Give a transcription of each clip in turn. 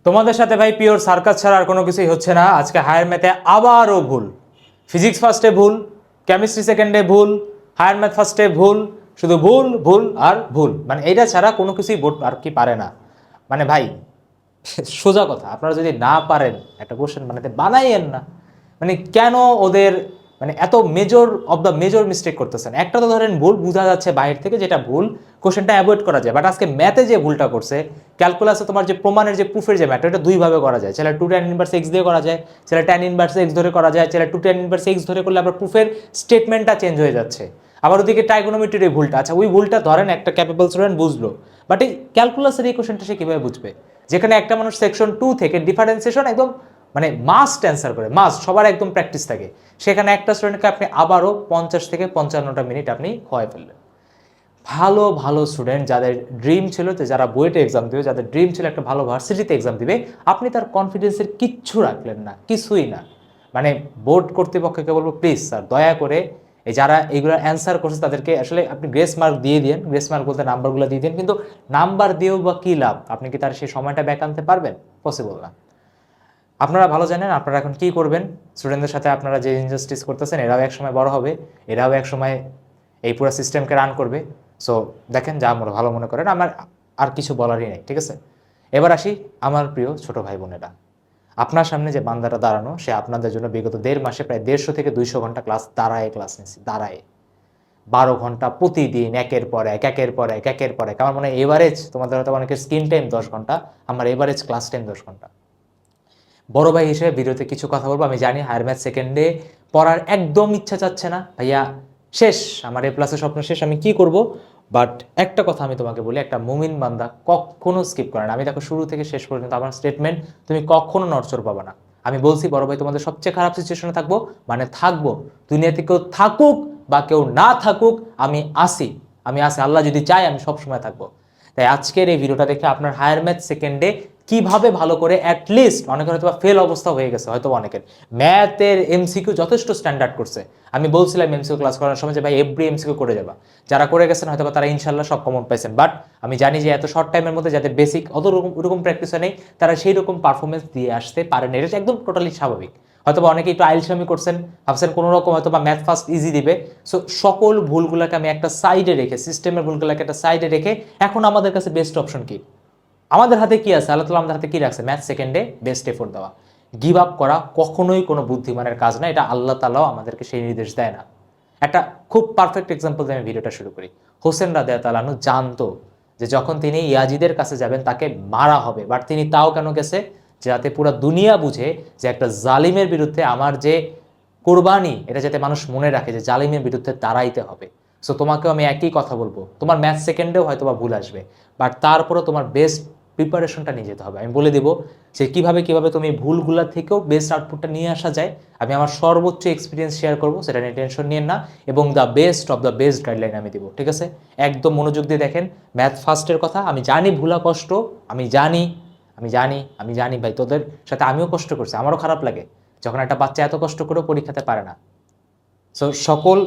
তোমাদের সাথে ভাই পিওর সার্কাস ছাড়া আর কোনো কিছুই হচ্ছে না। আজকে হায়ার ম্যাথে আবারও ভুল। ফিজিক্স ফার্স্টে ভুল, কেমিস্ট্রি সেকেন্ডে ভুল, হায়ার ম্যাথ ফার্স্টে ভুল, শুধু ভুল ভুল আর ভুল। মানে এইটা ছাড়া কোনো কিছুই বোর্ড আর কি পারে না। মানে ভাই সোজা কথা, আপনারা যদি না পারেন একটা কোশ্চেন বানাতে বানাইয়েন না। মানে কেন ওদের মানে এত major of the major mistake করতেছেন? একটা তো ধরেন ভুল বোঝা যাচ্ছে বাইরে থেকে, যেটা ভুল কোশ্চেনটা অ্যাভয়েড করা যায়। বাট আজকে ম্যাথে যে ভুলটা করছে, ক্যালকুলাসে তোমার যে প্রমাণের যে প্রুফের যে ম্যাথ, এটা দুইভাবে করা যায়। চাইলে 2tan−1x দিয়ে করা যায়, চাইলে tan−1x ধরে করা যায়, চাইলে 2tan−1x ধরে করলে আবার প্রুফের স্টেটমেন্টটা চেঞ্জ হয়ে যাচ্ছে। আবার ওদিকে ট্রাইগোনোমেট্রির এই ভুলটা, আচ্ছা ওই ভুলটা ধরেন একটা ক্যাপেবল স্টুডেন্ট বুঝলো, বাট এই ক্যালকুলাসের এই কোশ্চেনটা সে কীভাবে বুঝবে? যেখানে একটা মানুষ সেকশন 2 থেকে ডিফারেন্সিয়েশন একদম মানে মাস্ট অ্যান্সার করে, মাস্ট সবার একদম প্র্যাকটিস থাকে, সেখানে একটা স্টুডেন্টকে আপনি আবারও 50 থেকে 55টা মিনিট আপনি খোয়াই ফেললেন। ভালো ভালো স্টুডেন্ট যাদের ড্রিম ছিল যে যারা বুয়েটে এক্সাম দিবে, যাদের ড্রিম ছিল একটা ভালো ভার্সিটিতে এক্সাম দিবে, আপনি তার কনফিডেন্সের কিচ্ছু রাখলেন না, কিছুই না। মানে বোর্ড কর্তৃপক্ষকে বলবো প্লিজ স্যার দয়া করে এই যারা এইগুলো অ্যান্সার করছে তাদেরকে আসলে আপনি গ্রেস মার্ক দিয়ে দিন। গ্রেস মার্ক বলতে নাম্বারগুলো দিয়ে দিন, কিন্তু নাম্বার দিয়েও বা কী লাভ? আপনি কি তার সেই সময়টা ব্যাক আনতে পারবেন? পসিবল না। আপনারা ভালো জানেন আপনারা এখন কি করবেন। স্টুডেন্টদের সাথে আপনারা যে ইনজাস্টিস করতেছেন, এরাও এক সময় বড় হবে, এরাও এক সময় এই পুরো সিস্টেমকে রান করবে। সো দেখেন, যা ভালো মনে করেন, আমার আর কিছু বলারই নেই, ঠিক আছে? এবার আসি আমার প্রিয় ছোট ভাই বোনেরা, আপনার সামনে যে বান্দাটা দাঁড়ানো, সে আপনাদের জন্য বিগত 1.5 মাসে প্রায় 150 থেকে 200 ঘন্টা ক্লাস নিয়েছি, দাঁড়ায় 12 ঘন্টা প্রতিদিন, একের পর এক একের পর এক একের পর এক। আমার মনে হয় এভারেজ, তোমাদের হয়তো অনেকের স্ক্রিন টাইম 10 ঘন্টা, আমার এভারেজ ক্লাস টাইম 10 ঘন্টা। বড় ভাই হিসেবে ভিডিওতে কিছু কথা বলবো। আমি জানি হায়ার ম্যাথ সেকেন্ডে পড়ার একদম ইচ্ছা চাচ্ছে না, ভাইয়া শেষ, আমার A+-এর স্বপ্ন শেষ, আমি কি করব? বাট একটা কথা আমি তোমাকে বলি, একটা মুমিন বান্দা কখনো স্কিপ করে না। আমি দেখো শুরু থেকে শেষ পর্যন্ত আমার স্টেটমেন্ট, তুমি কখনো নড়চড় পাবা না। আমি বলছি বড় ভাই তোমাদের সবচেয়ে খারাপ সিচুয়েশনে থাকবো, মানে থাকবো, দুনিয়াতে কেউ থাকুক বা কেউ না থাকুক, আমি আসি, আল্লাহ যদি চায় আমি সবসময় থাকবো। তাই আজকের এই ভিডিওটা দেখে আপনার হায়ার ম্যাথ সেকেন্ডে কিভাবে ভালো করে, অ্যাটলিস্ট অনেকের হয়তো ফেল অবস্থা হয়ে গেছে, হয়তো অনেকের ম্যাথের এমসিকিউ যথেষ্ট স্ট্যান্ডার্ড করছে। আমি বলছিলাম এমসিকিউ ক্লাস করার সময় যে ভাই এভরি এমসিকিউ করে যাবা, যারা করে গেছেন হয়তো তারা ইনশাল্লাহ সব কমন পাইছেন। বাট আমি জানি যে এত শর্ট টাইমের মধ্যে যাদের বেসিক অত ওরকম প্র্যাকটিসে নেই, তারা সেই রকম পারফরমেন্স দিয়ে আসতে পারেন, এটা একদম টোটালি স্বাভাবিক। হয়তো অনেকে একটু আইলসামি করছেন, ভাবছেন কোনো রকম হয়তো বা ম্যাথ ফার্স্ট ইজি দিবে। সো সকল ভুলগুলোকে আমি একটা সাইডে রেখে, সিস্টেমের ভুলগুলোকে একটা সাইডে রেখে, এখন আমাদের কাছে বেস্ট অপশন কি? আমাদের হাতে কি আছে? আল্লাহ তাআলা আমাদের হাতে কি রাখছে? ম্যাথ সেকেন্ডে বেস্ট এফোর্ট দেওয়া। গিভ আপ করা কখনোই কোনো বুদ্ধিমানের কাজ না, এটা আল্লাহ তাআলাও আমাদেরকে সেই নির্দেশ দেয় না। একটা খুব পারফেক্ট এক্সাম্পল দিয়ে আমি ভিডিওটা শুরু করি। হোসেন রাদিয়াল্লাহু তাআলা জানতো যে যখন তিনি ইয়াজিদের কাছে যাবেন তাকে মারা হবে, বাট তিনি তাও কেন গেছে? যাতে পুরো দুনিয়া বুঝে যে একটা জালিমের বিরুদ্ধে আমার যে কোরবানি, এটা যাতে মানুষ মনে রাখে যে জালিমের বিরুদ্ধে দাঁড়াইতে হবে। সো তোমাকেও আমি একই কথা বলবো, তোমার ম্যাথ সেকেন্ডেও হয়তো বা ভুল আসবে, বাট তারপরেও তোমার বেস্ট প্রিপারেশনটা নিয়ে যেতে হবে। আমি বলে দেবো যে কীভাবে তুমি ভুলগুলা থেকেও বেস্ট আউটপুটটা নিয়ে আসা যায়। আমি আমার সর্বোচ্চ এক্সপিরিয়েন্স শেয়ার করবো, সেটা নিয়ে টেনশন নিয়ে না, এবং the best of the best guideline আমি দিব, ঠিক আছে? একদম মনোযোগ দিয়ে দেখেন ম্যাথ ফার্স্টের কথা। আমি জানি ভুলা কষ্ট, আমি জানি ভাই, তোদের সাথে আমিও কষ্ট করছি, আমারও খারাপ লাগে যখন একটা বাচ্চা এত কষ্ট করেও পরীক্ষাতে পারে না। সো সকল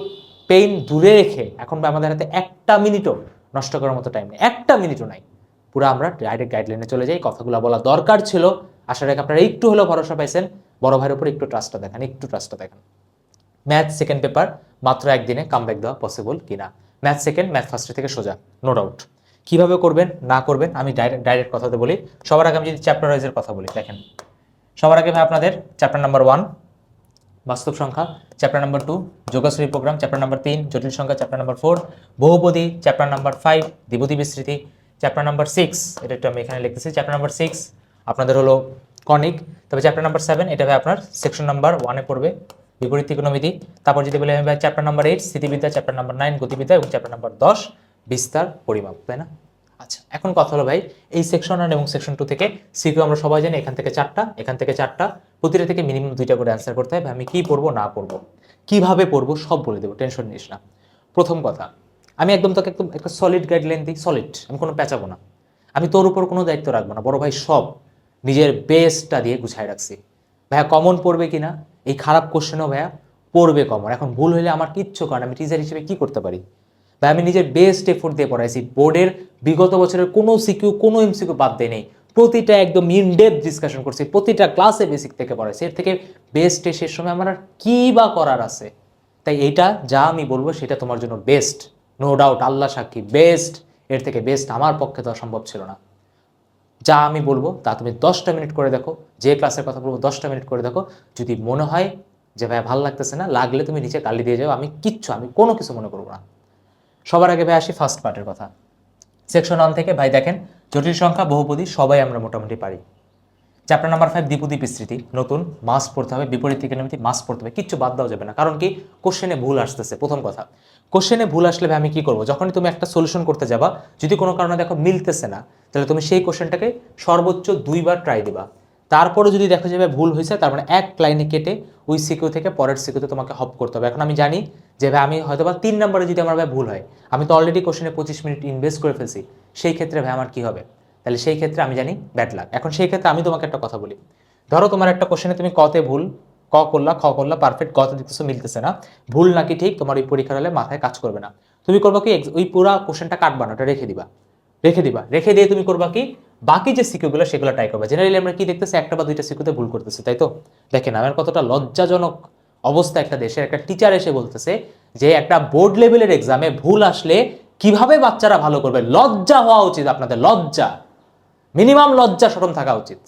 পেইন দূরে রেখে এখন আমাদের হাতে একটা মিনিটও নষ্ট করার মতো টাইম নেই, একটা মিনিটও নাই। পুরো আমরা ডাইরেক্ট গাইডলাইনে চলে যাই। কথাগুলো বলা দরকার ছিল, আশা রাখি আপনারা একটু হলেও ভরসা পাইছেন। বড় ভাইয়ের উপর একটু ট্রাস্টটা দেখান। ম্যাথ সেকেন্ড পেপার মাত্র একদিনে কামব্যাক দেওয়া পসিবল কিনা? ম্যাথ সেকেন্ড ম্যাথ ফার্স্টের থেকে সোজা, নো ডাউট। কীভাবে করবেন না করবেন আমি ডাইরেক্ট কথাতে বলি। সবার আগে আমি যদি চ্যাপ্টার ওয়াইজের কথা বলি, দেখেন সবার আগে ভাই আপনাদের চ্যাপ্টার নাম্বার 1 বাস্তব সংখ্যা, চ্যাপ্টার নাম্বার 2 যোগাশ্রী প্রোগ্রাম, চ্যাপ্টার নাম্বার 3 জটিল সংখ্যা, চ্যাপ্টার নাম্বার 4 বহুপদী, চ্যাপ্টার নাম্বার 5 দ্বিপদী বিস্তৃতি, চ্যাপ্টার নাম্বার 6 এটা একটু আমি এখানে লিখতেছি, চ্যাপ্টার নাম্বার 6 আপনাদের হলো কনিক। তবে চ্যাপ্টার নাম্বার 7 এটা ভাই আপনার সেকশন নাম্বার 1-এ পড়বে, বিপরীত ত্রিকোণমিতি। তারপর যদি বলি আমি ভাই চ্যাপ্টার নাম্বার 8 স্থিতিবিদ্যা, চ্যাপ্টার নাম্বার 9 গতিবিদ্যা এবং চ্যাপ্টার নাম্বার 10 বিস্তার পরিমাপ, তাই না? আচ্ছা, এখন কথা হলো ভাই এই সেকশন 1 এবং সেকশন 2 থেকে সিকিউ আমরা সবাই জানি এখান থেকে 4টা, এখান থেকে 4টা, প্রতিটা থেকে মিনিমাম 2টা করে অ্যান্সার করতে হবে। আমি কি পড়বো না পড়বো, কিভাবে পড়বো সব বলে দেবো, টেনশন নিস না। প্রথম কথা, আমি একদম তোকে একদম একটা সলিড গাইডলাইন দিই, সলিড, আমি কোনো পেঁচাবো না, আমি তোর উপর কোনো দায়িত্ব রাখবো না। বড় ভাই সব নিজের বেস্টটা দিয়ে গুছাই রাখছি। ভাইয়া কমন পড়বে কিনা এই খারাপ কোশ্চেনও ভাইয়া পড়বে কমন। এখন ভুল হলে আমার কিচ্ছু কারণ আমি টিচার হিসেবে কি করতে পারি? ভাই আমি নিজের বেস্ট এফোর্ট দিয়ে পড়াইছি, বোর্ডের বিগত বছরের কোনো সিকিউ কোনো এমসিকিউ বাদ দেয় নেই, প্রতিটা একদম ইনডেপথ ডিসকাশন করছি, প্রতিটা ক্লাসে বেসিক থেকে পড়াইছি। এর থেকে বেস্টে শেষ সময় আমার আর কী বা করার আছে? তাই এইটা যা আমি বলবো সেটা তোমার জন্য বেস্ট, নো ডাউট, আল্লাহ সাক্ষী বেস্ট। এর থেকে বেস্ট আমার পক্ষে দেওয়া সম্ভব ছিল না। যা আমি বলবো তা তুমি 10টা মিনিট করে দেখো, যে ক্লাসের কথা বলবো 10টা মিনিট করে দেখো। যদি মনে হয় যে ভাই ভালো লাগতেছে না, লাগলে তুমি নিচে গালি দিয়ে যাও, আমি কোনো কিছু মনে করবো না। সবার আগে ভাই আসি ফার্স্ট পার্টের কথা। সেকশন 1 থেকে ভাই দেখেন, জটিল সংখ্যা, বহুপদী সবাই আমরা মোটামুটি পারি। চ্যাপ্টার নাম্বার 5 দ্বিপদী বিস্তৃতি, নতুন মাস পড়তে হবে, বিপরীত ত্রিকোণমিতি মাস পড়তে হবে, কিচ্ছু বাদ দেওয়া যাবে না। কারণ কি, কোশ্চেনে ভুল আসতেছে। প্রথম কথা, কোশ্চেনে ভুল আসলে ভাই আমি কি করবো, যখনই তুমি একটা সলিউশন করতে যাবা, যদি কোনো কারণে দেখো মিলতেছে না, তাহলে তুমি সেই কোশ্চেনটাকে সর্বোচ্চ 2বার ট্রাই দিবা। তারপরে যদি দেখো যে ভাই ভুল হয়েছে, তার মানে এক লাইনে কেটে ওই সিকিউ থেকে পরের সিকিউতে তোমাকে হপ করতে হবে। এখন আমি জানি যে ভাই আমি হয়তো বা 3 নম্বরে যদি আমার ভাই ভুল হয়, আমি তো অলরেডি কোশ্চেনে 25 মিনিট ইনভেস্ট করে ফেলছি, সেই ক্ষেত্রে ভাই আমার কি হবে? তাহলে সেই ক্ষেত্রে আমি জানি ব্যাড লাক। এখন সেই ক্ষেত্রে আমি তোমাকে একটা কথা বলি, ধরো তোমার একটা কোশ্চেনে তুমি কতে ভুল, ক করলা, খ করলা, পারফেক্ট, গতে দেখতেছো মিলতেছে না, ভুল নাকি ঠিক তোমার ওই পরীক্ষার হলে মাথায় কাজ করবে না। তুমি করবা কি, ওই পুরো কোশ্চেনটা কাটবা না, ওটা রেখে দিয়ে তুমি করবা কি, বাকি যে সিকিউগুলো সেগুলো ট্রাই করবা। জেনারেলি আমরা কি দেখতেছি, একটা বা দুইটা সিকিউতে ভুল করতেছি, তাই তো? দেখেন আমার কতটা লজ্জাজনক অবস্থা, একটা দেশের একটা টিচার এসে বলতেছে যে একটা বোর্ড লেভেলের এক্সামে ভুল আসলে কিভাবে বাচ্চারা ভালো করবে। লজ্জা হওয়া উচিত আপনাদের, লজ্জা, মিনিমাম লজ্জা শরম থাকা উচিত।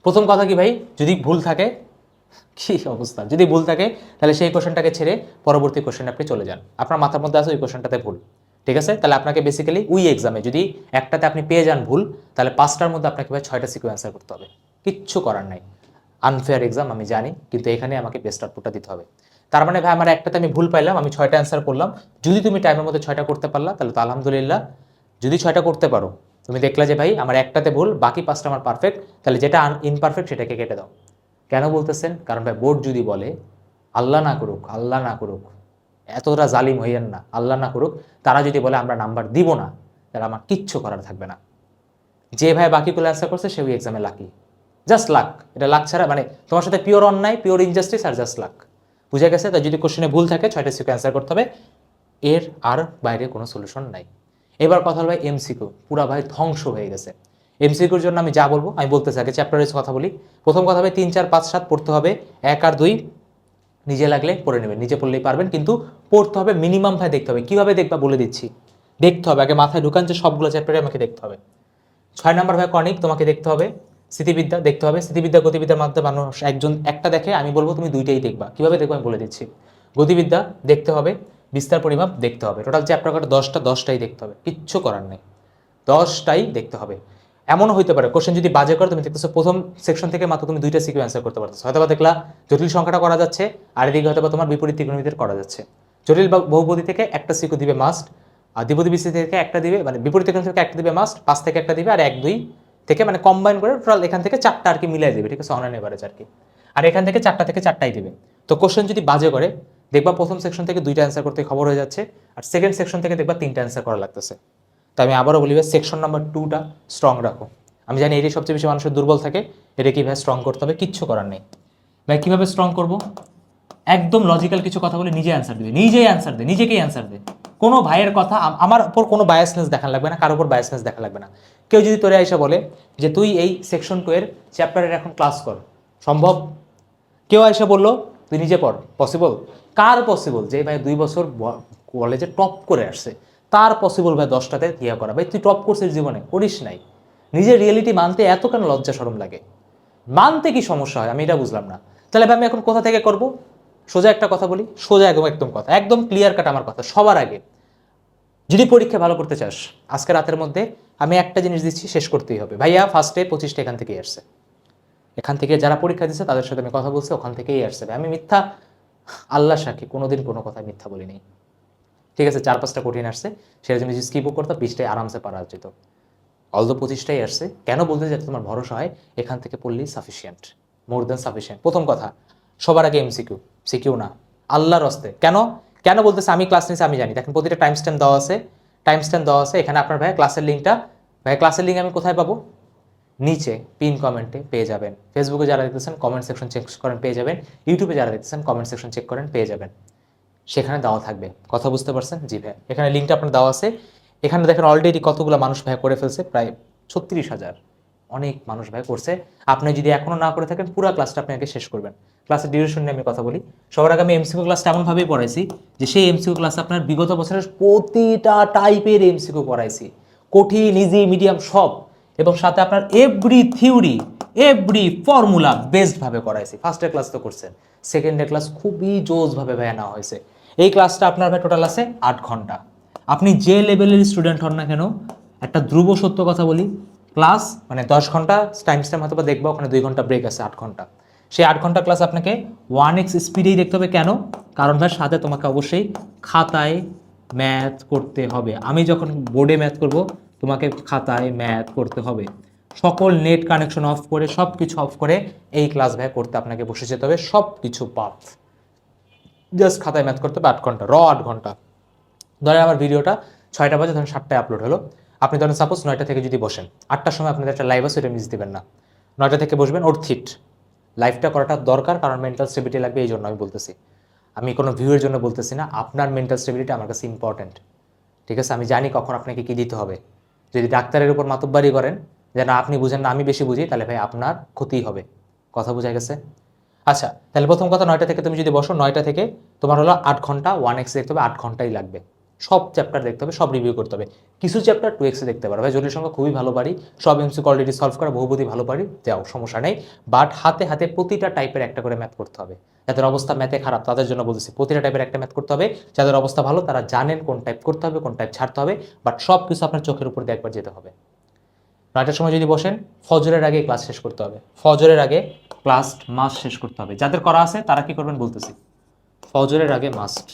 প্রথম কথা কি ভাই, যদি ভুল থাকে, কি অবস্থা, যদি ভুল থাকে তাহলে সেই কোশ্চেনটাকে ছেড়ে পরবর্তী কোশ্চেনে আপনি চলে যান। আপনার মাথার মধ্যে আছে ওই কোশ্চেনটাতে ভুল, ঠিক আছে? তাহলে আপনাকে বেসিক্যালি ওই এক্সামে যদি একটাতে আপনি পেয়ে যান ভুল, তাহলে 5টার মধ্যে আপনাকে ভাই 6টা সিকিউ অ্যান্সার করতে হবে। কিচ্ছু করার নাই। আনফেয়ার এক্সাম আমি জানি, কিন্তু এখানে আমাকে বেস্ট আউটপুটটা দিতে হবে। তার মানে ভাই আমার একটাতে আমি ভুল পাইলাম, আমি 6টা অ্যান্সার করলাম। যদি তুমি টাইমের মধ্যে 6টা করতে পারলা তাহলে তো আলহামদুলিল্লাহ। যদি 6টা করতে পারো, তুমি দেখলা যে ভাই আমার একটাতে ভুল, বাকি 5টা আমার পারফেক্ট, তাহলে যেটা ইনপারফেক্ট সেটাকে কেটে দাও। কেন বলতেছেন? কারণ ভাই বোর্ড যদি বলে, আল্লাহ না করুক, আল্লাহ না করুক, এতটা জালিম হইয়েন না, আল্লাহ না করুক, তারা যদি বলে আমরা নাম্বার দিব না, তাহলে আমার কিচ্ছু করার থাকবে না। যে ভাই বাকিগুলো অ্যান্সার করছে সে ওই এক্সামে লাকি, জাস্ট লাক। এটা লাক ছাড়া মানে তোমার সাথে পিওর অন্যায়, পিওর ইনজাস্টিস আর জাস্ট লাক। বুঝে গেছে? তাই যদি কোশ্চেনে ভুল থাকে 6টা সিকিউ অ্যান্সার করতে হবে, এর আর বাইরে কোনো সলিউশন নাই। এবার কথা হল ভাই এমসিকিউ, পুরা ভাই ধ্বংস হয়ে গেছে। এমসিকিউর জন্য আমি যা বলবো আমি বলতে চাই, চ্যাপ্টার ওয়াইজ কথা বলি। প্রথম কথা হবে 3, 4, 5, 7 পড়তে হবে, 1 আর 2 নিজে লাগলে পড়ে নেবেন, নিজে পড়লেই পারবেন, কিন্তু পড়তে হবে মিনিমাম ভাই দেখতে হবে। কীভাবে দেখবা বলে দিচ্ছি, দেখতে হবে আগে মাথায় ঢুকান যে সবগুলো চ্যাপ্টারে আমাকে দেখতে হবে। 6 নম্বর ভাই কনিক, তোমাকে দেখতে হবে। স্মৃতিবিদ্যা দেখতে হবে, স্মৃতিবিদ্যা গতিবিদ্যার মাধ্যমে মানুষ একজন একটা দেখে, আমি বলবো তুমি দুইটাই দেখবা। কীভাবে দেখবো আমি বলে দিচ্ছি। গতিবিদ্যা দেখতে হবে, বিস্তার পরিমাপ দেখতে হবে, টোটাল চ্যাপ্টার করে 10টাই দেখতে হবে, কিচ্ছু করার নেই, 10টাই দেখতে হবে। এমনও হইতে পারে কোশ্চেন যদি বাজে করে, তুমি দেখতেছো প্রথম সেকশন থেকে মাত্র তুমি 2টা সিকিউ অ্যান্সার করতে পারতেছো, হয়তো বা দেখলা জটিল সংখ্যাটা করা যাচ্ছে, আর এদিকে হয়তো বা তোমার বিপরীত ত্রিকোণমিতির করা যাচ্ছে। জটিল বা বহুপদী থেকে একটা সিকিউ দিবে মাস্ট, আর দ্বিপদী বিস্তৃতি থেকে একটা দিবে, মানে বিপরীত ত্রিকোণ থেকে একটা দিবে মাস্ট, 5 থেকে একটা দিবে, আর 1, 2 থেকে মানে কম্বাইন করে টোটাল এখান থেকে 4টা আর কি মিলাই দেবে, ঠিক আছে, অনলাইন এভারেজ আর কি। আর এখান থেকে 4টা থেকে 4টাই দিবে। তো কোশ্চেন যদি বাজে করে, দেখবা প্রথম সেকশন থেকে 2টা অ্যান্সার করতে খবর হয়ে যাচ্ছে, আর সেকেন্ড সেকশন থেকে দেখবা 3টা অ্যান্সার করা লাগতেছে। তো আমি আবারও বলি ভাই, সেকশন নাম্বার 2টা স্ট্রং রাখো। আমি জানি এটাই সবচেয়ে বেশি মানুষের দুর্বল থাকে, এটা কীভাবে স্ট্রং করতে হবে, কিচ্ছু করার নেই ভাই। কীভাবে স্ট্রং করবো, একদম লজিক্যাল কিছু কথা বলে নিজে অ্যান্সার দেবে, নিজেই অ্যান্সার দে, নিজেকেই অ্যান্সার দে। কোনো ভাইয়ের কথা, আমার উপর কোনো বায়াসনেস দেখা লাগবে না, কারোর উপর বায়াসনেস দেখা লাগবে না। কেউ যদি তোরে এসে বলে যে তুই এই সেকশন 2 এর চ্যাপ্টারের এখন ক্লাস কর, সম্ভব? কেউ এসে বললো তুই নিজে পড়, পসিবল? কার পসিবল? যে ভাই 2 বছর কলেজে টপ করে আসছে, তার পসিবল ভাই 10টাতে ইয়া করা। ভাই তুই টপ করছিস জীবনে, করিস নাই, নিজের রিয়েলিটি মানতে এত কেন লজ্জা শরম লাগে? মানতে কি সমস্যা হয় আমি এটা বুঝলাম না। তাহলে ভাই আমি এখন কোথা থেকে করব? সোজা একটা কথা বলি, সোজা একদম কথা, একদম ক্লিয়ার কাট আমার কথা। সবার আগে যদি পরীক্ষা ভালো করতে চাস, আজকে রাতের মধ্যে আমি একটা জিনিস দিচ্ছি, শেষ করতেই হবে ভাইয়া। ফার্স্টে 25টা এখান থেকেই আসছে, এখান থেকে যারা পরীক্ষা দিচ্ছে তাদের সাথে আমি কথা বলছি, ওখান থেকেই আসছে। আমি মিথ্যা, আল্লাহ সাক্ষী, কোনোদিন কোনো কথা মিথ্যা বলিনি, ঠিক আছে? 4-5টা কঠিন আসছে, সেটা যদি স্কিপও করতাম 20টায় আরামসে পারা যেত। অলদো 25টাই আসছে, কেন বলতে যাতে তোমার ভরসা হয় এখান থেকে পড়লেই সাফিসিয়েন্ট, মোর দেন সাফিসিয়েন্ট। প্রথম কথা, সবার আগে এমসিকিউ, সিকিউ না, আল্লাহর হস্তে। কেন কেন বলতেছে? আমি ক্লাস নিয়েছি, আমি জানি। দেখেন প্রতিটা টাইম স্ট্যাম্প দেওয়া আছে, এখানে আপনার ভাই ক্লাসের লিঙ্কটা, ভাই ক্লাসের লিঙ্ক আমি কোথায় পাবো? নিচে পিন কমেন্টে পেয়ে যাবেন। ফেসবুকে যারা দেখতেছেন কমেন্ট সেকশন চেক করেন পেয়ে যাবেন, ইউটিউবে যারা দেখতেছেন কমেন্ট সেকশন চেক করেন পেয়ে যাবেন, সেখানে দেওয়া থাকবে। কথা বুঝতে পারছেন? জি ভাই, এখানে লিঙ্কটা আপনার দেওয়া আছে। এখানে দেখেন অলরেডি কতগুলো মানুষ ভাই করে ফেলছে, প্রায় 36,000 অনেক মানুষ ভাই করছে। আপনি যদি এখনো না করে থাকেন পুরো ক্লাসটা আপনি আগে শেষ করবেন। ক্লাসের ডিউরেশন নিয়ে আমি কথা বলি। সবার আগে আমি এমসিকিউ ক্লাসটা এমনভাবেই পড়াইছি যে সেই এমসিকিউ ক্লাসে আপনার বিগত বছরের প্রতিটা টাইপের এমসিকিউ পড়াইছি, কঠিন, ইজি, মিডিয়াম সব, এবং সাথে আপনার এভরি থিওরি, এভরি ফর্মুলা বেস্টভাবে করাইছি। ফার্স্টের ক্লাস তো করছেন, সেকেন্ডের ক্লাস খুবই জোসভাবে ভাই নেওয়া হয়েছে। এই ক্লাসটা আপনার ভাই টোটাল আছে 8 ঘন্টা। আপনি যে লেভেলের স্টুডেন্ট হন না কেন, একটা ধ্রুব সত্য কথা বলি, ক্লাস মানে 10 ঘন্টা টাইম হয়তো বা দেখবো, ওখানে 2 ঘন্টা ব্রেক আছে, 8 ঘন্টা। সেই 8 ঘন্টা ক্লাস আপনাকে 1x স্পিডেই দেখতে হবে। কেন? কারণ ভাই সাথে তোমাকে অবশ্যই খাতায় ম্যাথ করতে হবে। আমি যখন বোর্ডে ম্যাথ করব, তোমাকে খাতায় ম্যাথ করতে হবে। সকল নেট কানেকশন অফ করে, সব কিছু অফ করে এই ক্লাস ভাই করতে আপনাকে বসে যেতে হবে, সব কিছু বাদ। জাস্ট খাতায় ম্যাথ করতে হবে 8 ঘন্টা, 8 ঘন্টা। ধরেন আমার ভিডিওটা 6টা বাজে, ধরেন 7টায় আপলোড হলো, আপনি ধরেন সাপোজ 9টা থেকে যদি বসেন, 8টার সময় আপনাদের একটা লাইভ আছে, ওইটা মিস দিবেন না। 9টা থেকে বসবেন, অর্থিট লাইভটা করাটা দরকার, কারণ মেন্টাল স্টেবিলিটি লাগবে, এই জন্য আমি বলতেছি। আমি কোনো ভিউয়ের জন্য বলতেছি না, আপনার মেন্টাল স্টেবিলিটি আমার কাছে ইম্পর্টেন্ট। ঠিক আছে, আমি জানি কখন আপনাকে কী দিতে হবে। যদি ডাক্তারের উপর মাতব্বারি করেন যে না আপনি বুঝেন না আমি বেশি বুঝি, তাহলে ভাই আপনার ক্ষতিই হবে। কথা বোঝা গেছে? আচ্ছা, তাহলে প্রথম কথা, 9টা থেকে তুমি যদি বসো, 9টা থেকে তোমার হলো 8 ঘন্টা 1x দেখতে হবে, 8 ঘন্টাই লাগবে। সব চ্যাপ্টার দেখতে হবে, সব রিভিউ করতে হবে। কিছু চ্যাপ্টার 2x দেখতে পারো ভাই, জটিল সংখ্যা খুবই ভালো পারি, সব এমসিকিউ অলরেডি সলভ করা, বহুপদী ভালো পারি, যাও সমস্যা নেই। বাট হাতে হাতে প্রতিটা টাইপের একটা করে ম্যাথ করতে হবে। যাদের অবস্থা ম্যাথে খারাপ তাদের জন্য বলতেছি, প্রতিটা টাইপের একটা ম্যাথ করতে হবে। যাদের অবস্থা ভালো তারা জানেন কোন টাইপ করতে হবে, কোন টাইপ ছাড়তে হবে, বাট সব কিছু আপনার চোখের উপর দিয়ে একবার যেতে হবে। 9টার সময় যদি বসেন, ফজরের আগে ক্লাস শেষ করতে হবে। ফজরের আগে ক্লাস মাস্ট শেষ করতে হবে। যাদের করা আছে তারা কি করবেন বলতেছি, ফজরের আগে মাস্ট।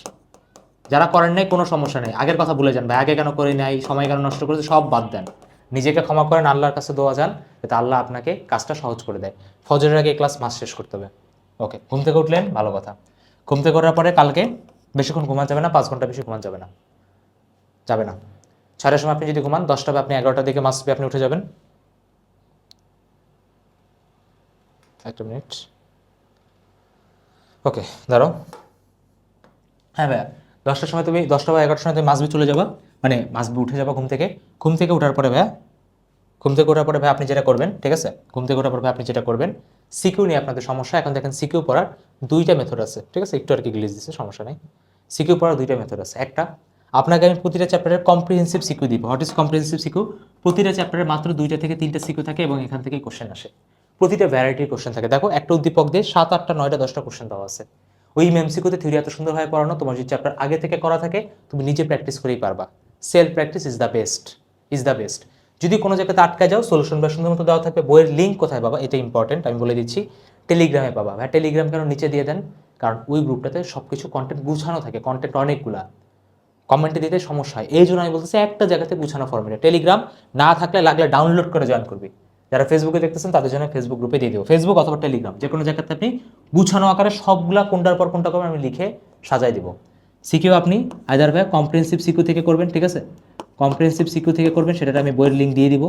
যারা করেন নাই কোনো সমস্যা নেই, আগের কথা ভুলে যান ভাই, আগে কেন করি নাই, সময় কেন নষ্ট করেছে, সব বাদ দেন। নিজেকে ক্ষমা করেন, আল্লাহর কাছে দোয়া যান, যাতে আল্লাহ আপনাকে কাজটা সহজ করে দেয়। ফজরের আগে ক্লাস মাস্ট শেষ করতে হবে। ওকে, ঘুম থেকে উঠলেন, ভালো কথা। ঘুম থেকে ওঠার পরে কালকে বেশিক্ষণ ঘুমান যাবে না, 5 ঘন্টা বেশি ঘুমান যাবে না, যাবে না। 6টার সময় আপনি যদি ঘুমান, 10টা বা আপনি 11টার দিকে মাস্ট বি আপনি উঠে যাবেন। একটা মিনিট, ওকে দাঁড়াও। হ্যাঁ ভাইয়া, 10টার সময় তুমি, 10টা বা 11টার সময় তুমি মাসবি চলে যাবা, মানে মাসবি উঠে যাবা ঘুম থেকে। ঘুম থেকে ওঠার পরে ভাইয়া, ঘুম থেকে ওঠার পরে ভাই আপনি যেটা করবেন, ঠিক আছে, ঘুম থেকে ওঠার পরে ভাই আপনি যেটা করবেন, সিকিউ নিয়ে আপনাদের সমস্যা। এখন দেখেন সিকিউ পড়ার 2টা মেথড আছে, ঠিক আছে, একটু আর কি গ্লিচ দিচ্ছে, সমস্যা নেই। সিকিউ পড়ার 2টা মেথড আছে। একটা, আপনাকে আমি প্রতিটা চ্যাপ্টারের কম্প্রিহেন্সিভ সিকিউ দিব। What is comprehensive CQ? প্রতিটা চ্যাপ্টারে মাত্র 2টা থেকে 3টা সিকিউ থাকে এবং এখান থেকেই কোশ্চেন আসে। প্রতিটা ভ্যারাইটির কোশ্চেন থাকে। দেখো, একটা উদ্দীপক দিয়ে 7, 8টা, 9টা, 10টা কোশ্চেন দেওয়া আছে। ওই এমসিকিউতে থিওরি এত সুন্দরভাবে পড়ানো, তোমার যদি চ্যাপ্টার আগে থেকে করা থাকে তুমি নিজে প্র্যাকটিস করেই পারবা। Self practice is the best, is the best. যদি কোনো জায়গাতে আটকা যাও, সলিউশন বা সুন্দর মতো দেওয়া থাকবে। বইয়ের লিঙ্ক কোথায় পাবা এটা ইম্পর্টেন্ট, আমি বলে দিচ্ছি, টেলিগ্রামে পাবা। ভাই টেলিগ্রাম কেন নিচে দিয়ে দেন? কারণ ওই গ্রুপটাতে সব কিছু কন্টেন্ট গুছানো থাকে, কন্টেন্ট অনেকগুলা, কমেন্টে দিতে সমস্যা হয়, এই জন্য আমি বলতেছি একটা জায়গাতে গুছানো ফর্মেটে। টেলিগ্রাম না থাকলে লাগলে ডাউনলোড করে জয়েন করবি। যারা ফেসবুকে দেখতেছেন তাদের জন্য ফেসবুক গ্রুপে দিয়ে দেবো, ফেসবুক অথবা টেলিগ্রাম, যে কোনো জায়গাতে আপনি গুছানো আকারে সবগুলা কোনটার পর কোনটা করবেন আমি লিখে সাজাই দিব। সিকিউ আপনি আইদার ভাই কম্প্রিহেন্সিভ সিকিউ থেকে করবেন, ঠিক আছে, কম্প্রিহেন্সিভ সিকিউ থেকে করবেন, সেটা আমি বইয়ের লিঙ্ক দিয়ে দিব।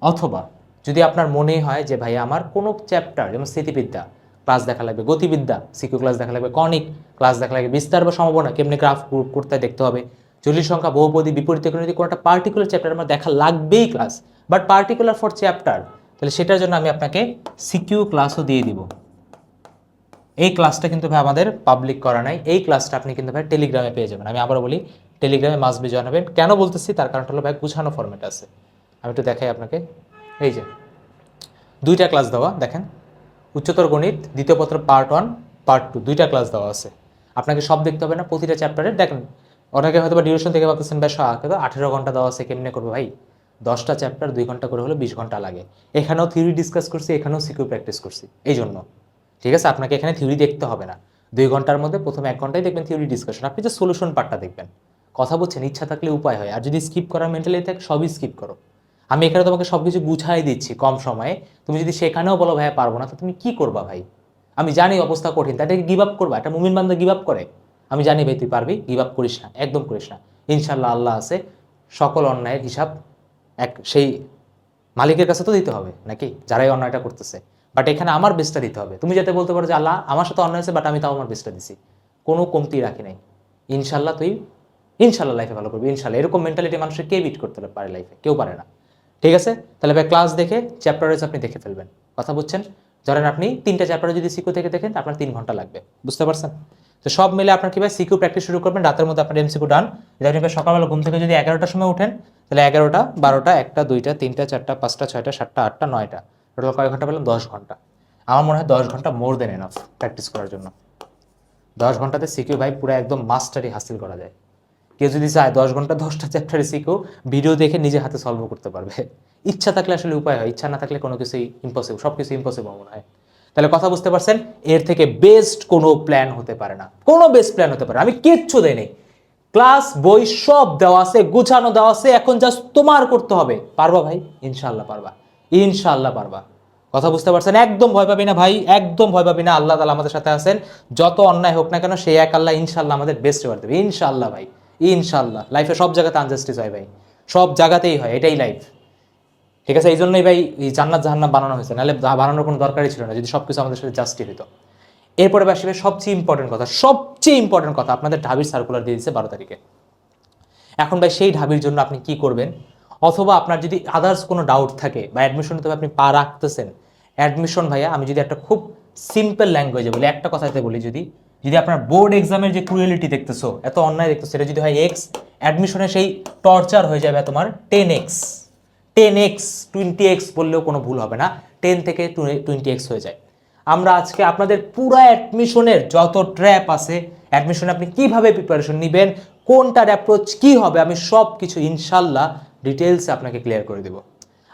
অথবা যদি আপনার মনে হয় যে ভাই আমার কোনো চ্যাপ্টার, যেমন স্মৃতিবিদ্যা ক্লাস দেখা লাগবে, গতিবিদ্যা সিকিউ ক্লাস দেখা লাগবে, কনিক ক্লাস দেখা লাগবে, বিস্তার বা সম্ভাবনা কেমনি গ্রাফ করতে দেখতে হবে, জটিল সংখ্যা, বহুপদী, বিপরীত যদি কোনো একটা পার্টিকুলার চ্যাপ্টার আমার দেখা লাগবেই class, but particular for chapter, তাহলে সেটার জন্য আমি আপনাকে সিকিউ ক্লাসও দিয়ে দিব। এই ক্লাসটা কিন্তু ভাই আমাদের পাবলিক করা নাই, এই ক্লাসটা আপনি কিন্তু ভাই টেলিগ্রামে পেয়ে যাবেন। আমি আবারও বলি, টেলিগ্রামে মাস্ট বি জয়েন হবেন। কেন বলতেছি তার কারণটা হলো ভাই গুছানো ফরম্যাট আছে। আমি একটু দেখাই আপনাকে, এই যে 2টা ক্লাস দেওয়া, দেখেন, উচ্চতর গণিত দ্বিতীয় পত্র পার্ট 1 পার্ট 2, 2টা ক্লাস দেওয়া আছে। আপনাকে সব দেখতে হবে না, প্রতিটা চ্যাপ্টারে দেখেন। অনেকে হয়তো বা ডিউরেশন থেকে ভাবতেছেন ভাই 18 ঘন্টা দেওয়া আছে, কেমনে করবো ভাই? 10টা চ্যাপ্টার 2 ঘন্টা করে হলে 20 ঘন্টা লাগে। এখানেও থিওরি ডিসকাস করছি, এখানেও সিকিউ প্র্যাকটিস করছি, এই জন্য। ঠিক আছে, আপনাকে এখানে থিওরি দেখতে হবে না। 2 ঘন্টার মধ্যে প্রথম 1 ঘন্টায় দেখবেন থিওরি ডিসকাশন, আপনি যে সলিউশন পার্টটা দেখবেন। কথা বলছেন, ইচ্ছা থাকলে উপায় হয়, আর যদি স্কিপ করার মেন্টালিটি থাকে সবই স্কিপ করো। আমি এখানে তোমাকে সব কিছু গুছাই দিচ্ছি কম সময়ে, তুমি যদি সেখানেও বলো ভাই পারবো না, তো তুমি কি করবা ভাই? আমি জানি অবস্থা কঠিন, তাই গিভ আপ করবা? একটা মুমিন বান্দা গিভ আপ করে? আমি জানি ভাই তুই পারবি, গিভ আপ করিস না, একদম করিস না। ইনশাল্লাহ আল্লাহ আছে, সকল অন্যায়ের হিসাব সেই মালিকের কাছে তো দিতে হবে নাকি, যারাই অন্যায়টা করতেছে। বাট এখানে আমার বেস্টটা দিতে হবে। তুমি যাতে বলতে পারো যে আল্লাহ আমার সাথে অন্যায় আছে, বাট আমি তাও আমার বেস্টটা দিছি, কোনো কমতি রাখি নাই। ইনশাল্লাহ তুই ইনশাল্লাহ লাইফে ভালো করবি, ইনশাল্লাহ। এরকম মেন্টালিটি মানুষের কে বিট করতে পারে লাইফে? কেউ পারে না। ঠিক আছে, তাহলে ভাই ক্লাস দেখে চ্যাপ্টার ওয়াইজ আপনি দেখে ফেলবেন। কথা বুঝছেন? ধরেন আপনি 3টা চ্যাপ্টারে যদি সিকিউ থেকে দেখেন আপনার 3 ঘন্টা লাগবে, বুঝতে পারছেন? তো সব মিলে আপনার কি ভাই সিকিউ প্র্যাকটিস শুরু করবেন, রাতের মধ্যে আপনার এমসিকিউ ডান। যদি আপনি ভাই সকালবেলা ঘুম থেকে যদি 11টার সময় উঠেন, তাহলে 11টা 12টা 1টা 2টা 3টা 4টা 5টা 6টা 7টা 8টা 9টা, টোটাল কয় ঘন্টা পেলাম? 10 ঘন্টা। আমার মনে হয় 10 ঘন্টা মোর দেন এনাফ প্র্যাকটিস করার জন্য। 10 ঘন্টাতে সিকিউ ভাই পুরো একদম মাস্টারি হাসিল করা যায়। কেউ যদি চায় 10 ঘন্টা 10টা চ্যাপ্টারে সিকিউ ভিডিও দেখে নিজে হাতে সলভ করতে পারবে। ইচ্ছা থাকলে আসলে উপায় হয়, ইচ্ছা না থাকলে কোনো কিছুই ইম্পসিবল, সব কিছু ইম্পসিবল মনে হয়। তাহলে কথা বুঝতে পারছেন, এর থেকে বেস্ট কোনো প্ল্যান হতে পারে না, কোনো বেস্ট প্ল্যান হতে পারে না। আমি কিচ্ছু দেই নেই, ক্লাস বই সব দেওয়া আছে, গুছানো দেওয়া আছে, এখন জাস্ট তোমার করতে হবে। পারবা ভাই? ইনশাআল্লাহ পারবা, ইনশাআল্লাহ পারবা। কথা বুঝতে পারছেন? একদম ভয় পাবি না ভাই, একদম ভয় পাবি না। আল্লাহ তাআলা আমাদের সাথে আছেন, যত অন্যায় হোক না কেন সেই এক আল্লাহ ইনশাআল্লাহ আমাদের বেস্ট করে দেবে, ইনশাআল্লাহ ভাই, ইনশাআল্লাহ। লাইফে সব জায়গাতে আনজাস্টিস হয় ভাই, সব জায়গাতেই হয়, এটাই লাইফ। ঠিক আছে, এই জন্যই ভাই এই জান্নাত জাহান্নাম বানানো হয়েছে, নাহলে বানানোর কোনো দরকারই ছিল না যদি সব কিছু আমাদের সাথে জাস্টি হতো। এরপরে আসবে সবচেয়ে ইম্পর্টেন্ট কথা, সবচেয়ে ইম্পর্টেন্ট কথা, আপনাদের ঢাবির সার্কুলার দিয়ে দিচ্ছে 12 তারিখে। এখন ভাই সেই ঢাবির জন্য আপনি কি করবেন, অথবা আপনার যদি আদার্স কোনো ডাউট থাকে বা অ্যাডমিশন তবে আপনি পা রাখতেছেন, অ্যাডমিশন ভাইয়া আমি যদি একটা খুব সিম্পল ল্যাঙ্গুয়েজে বলি, একটা কথাতে বলি, যদি যদি আপনার বোর্ড এক্সামের যে ক্রুয়েলিটি দেখতেছো, এত অন্যায় দেখতেছো, সেটা যদি হয় এক্স, অ্যাডমিশনে সেই টর্চার হয়ে যাবে তোমার 10x, 10x 20x বললেও কোনো ভুল হবে না, 10 থেকে 20x হয়ে যায়। আমরা আজকে আপনাদের পুরো অ্যাডমিশনের যত ট্র্যাপ আছে, অ্যাডমিশনে আপনি কিভাবে প্রিপারেশন নেবেন, কোনটার অ্যাপ্রোচ কি হবে, আমি সব কিছু ইনশাল্লাহ ডিটেলসে আপনাকে ক্লিয়ার করে দেব।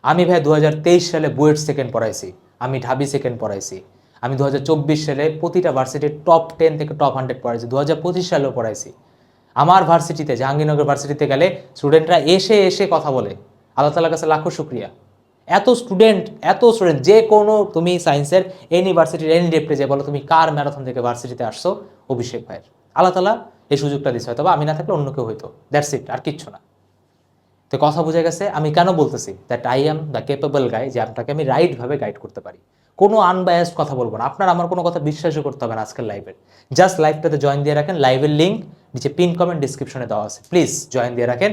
আমি ভাই 2023 সালে বুয়েট সেকেন্ড পড়াইছি, আমি ঢাবি সেকেন্ড পড়াইছি, আমি 2024 সালে প্রতিটা ভার্সিটির টপ 10 থেকে টপ 100 পড়াইছি, 2025 সালেও পড়াইছি। আমার ভার্সিটিতে, জাহাঙ্গীরনগর ভার্সিটিতে গেলে স্টুডেন্টরা এসে এসে কথা বলে, আল্লাহ তাআলার কাছে লাখো শুকরিয়া। এত স্টুডেন্ট, এত স্টুডেন্ট, যে কোনো তুমি সায়েন্সের ইউনিভার্সিটির এনি ডেপ্টে যে বলো তুমি কার ম্যারাথন থেকে ভার্সিটিতে আসছো, অভিষেক ভাইয়ের। আল্লাহ তাআলা এই সুযোগটা দিচ্ছে, হয়তো আমি না থাকলে অন্য কেউ হইতো, দ্যাটস ইট, আর কিচ্ছু না। তো কথা বুঝে গেছে আমি কেন বলতেছি that I am the capable guy, যে আপনাকে আমি রাইটভাবে গাইড করতে পারি, কোনো আনবায়াসড কথা বলবো না, আপনার আমার কোনো কথা বিশ্বাসও করতে হবে না আজকের লাইভের। জাস্ট লাইভটাতে জয়েন দিয়ে রাখেন, লাইভের লিঙ্ক নিচে পিন কমেন্ট ডিসক্রিপশনে দেওয়া আছে, প্লিজ জয়েন দিয়ে রাখেন।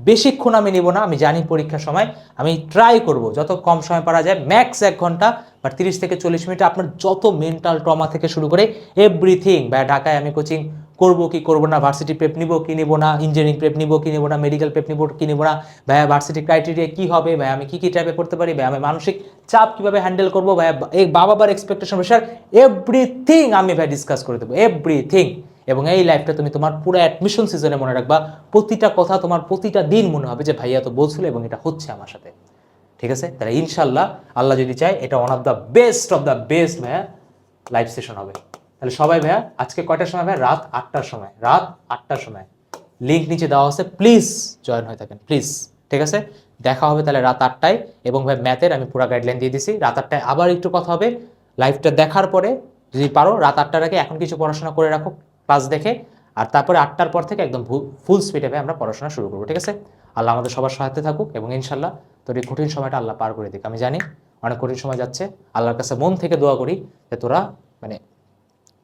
বেশিক্ষণ আমি নিব না, আমি জানি পরীক্ষার সময় আমি ট্রাই করব যত কম সময় পারা যায়, ম্যাক্স 1 ঘন্টা বা 30 থেকে 40 মিনিটে আপনার যত মেন্টাল ট্রমা থেকে শুরু করে এভরিথিং। বা ঢাকায় আমি কোচিং করবো কি করবো না, ভার্সিটি প্রেপ নিবো কি নিবো না, ইঞ্জিনিয়ারিং প্রেপ নিবো কি নিবো না, মেডিকেল প্রেপ নিবো কি নিবো না, ভাইয়া ভার্সিটি ক্রাইটেরিয়া কি হবে, ভাই আমি কি কি টাইপে করতে পারি, ভাই আমি মানসিক চাপ কিভাবে হ্যান্ডেল করবো, ভাই এই বাবার এক্সপেকটেশন প্রেশার, এভরিথিং আমি ভাই ডিসকাস করে দেবো, এভরিথিং। এবং এই লাইফটা তুমি তোমার পুরো অ্যাডমিশন সিজনে মনে রাখবা, প্রতিটা কথা তোমার প্রতিটা দিন মনে হবে যে ভাইয়া তো বলছিল এবং এটা হচ্ছে আমার সাথে। ঠিক আছে, তাহলে ইনশাল্লাহ আল্লাহ যদি চায় এটা ওয়ান অফ দ্য বেস্ট ভাইয়া লাইভ সেশন হবে। তাহলে সবাই ভাইয়া আজকে কয়টার সময় ভাই? রাত 8টার সময়, রাত 8টার সময় লিঙ্ক নিচে দেওয়া আছে, প্লিজ জয়েন হয়ে থাকেন প্লিজ। ঠিক আছে, দেখা হবে তাহলে রাত 8টায়। এবং ভাই ম্যাথের আমি পুরো গাইডলাইন দিয়ে দিছি, রাত 8টায় আবার একটু কথা হবে। লাইভটা দেখার পরে যদি পারো রাত 8টার আগে এখন কিছু পড়াশোনা করে রাখো ক্লাস দেখে, আর তারপরে 8টার পর থেকে একদম ফুল স্পিডে ভাই আমরা পড়াশোনা শুরু করবো। ঠিক আছে, আল্লাহ আমাদের সবার সাথে থাকুক এবং ইনশাল্লাহ তোর এই কঠিন সময়টা আল্লাহ পার করে দিক। আমি জানি অনেক কঠিন সময় যাচ্ছে, আল্লাহর কাছে মন থেকে দোয়া করি যে তোরা মানে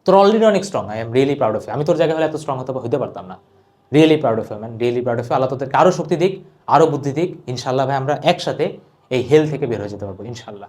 তোর অলরেডি অনেক strong, I am really proud of you. আমি তোর জায়গায় হলে এত স্ট্রং হতে পারতাম না। Really proud of you man, really proud of you. আল্লাহ তোদেরকে আরও শক্তি দিক, আরও বুদ্ধি দিক। ইনশাল্লাহ ভাই আমরা একসাথে এই হেল থেকে বের হয়ে যেতে পারবো ইনশাল্লাহ।